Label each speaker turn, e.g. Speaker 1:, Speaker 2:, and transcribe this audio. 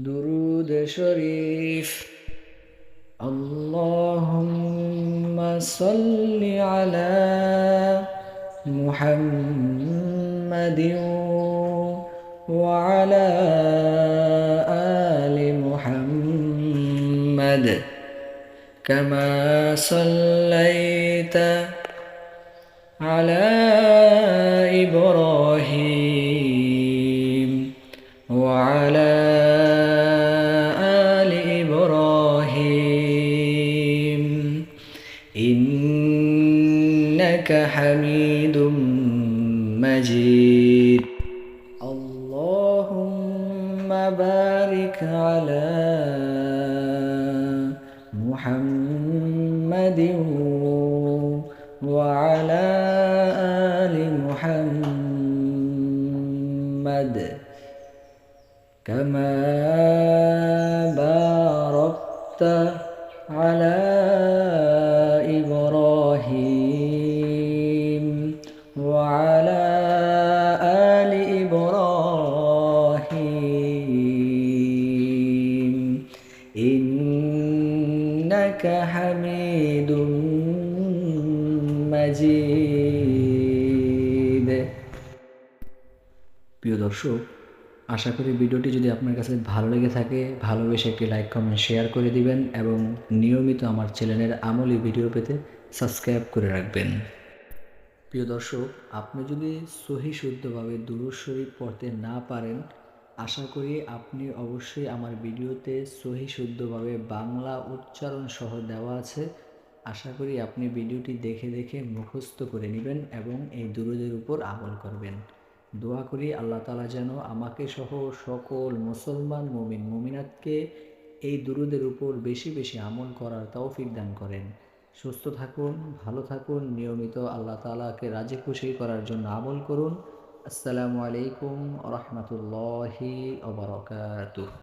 Speaker 1: দুরূদ শরীফ। আল্লাহুম্মা সাল্লি আলা মুহাম্মাদিন ওয়া আলা আলি মুহাম্মাদ কামা সাল্লাইতা আলা ইব্রাহিম ওয়া আলা إنك حميد مجيد اللهم بارك على محمد وعلى آل محمد كما باركت على إبراهيم وعلى آل إبراهيم إنك حميد مجيد। প্রিয় দর্শক, আশা করি ভিডিওটি যদি আপনার কাছে ভালো লেগে থাকে ভালোবেসে একটি লাইক কমেন্ট শেয়ার করে দিবেন এবং নিয়মিত আমার চ্যানেলের আমলি ভিডিও পেতে সাবস্ক্রাইব করে রাখবেন। প্রিয় দর্শক, আপনি যদি সহি শুদ্ধভাবে দুরূদ শরীফ পড়তে না পারেন, আশা করি আপনি অবশ্যই আমার ভিডিওতে সহি শুদ্ধভাবে বাংলা উচ্চারণ সহ দেওয়া আছে। আশা করি আপনি ভিডিওটি দেখে দেখে মুখস্থ করে নেবেন এবং এই দুরূদের উপর আমল করবেন। দোয়া করি আল্লাহ তাআলা যেন আমাকে সহ সকল মুসলমান মুমিন মুমিনাতকে এই দুরূদের উপর বেশি বেশি আমল করার তৌফিক দান করেন। সুস্থ থাকুন, ভালো থাকুন, নিয়মিত আল্লাহ তাআলাকে রাজি খুশি করার জন্য আমল করুন। আসসালামু আলাইকুম ওয়া রাহমাতুল্লাহি ওয়া বারাকাতুহু।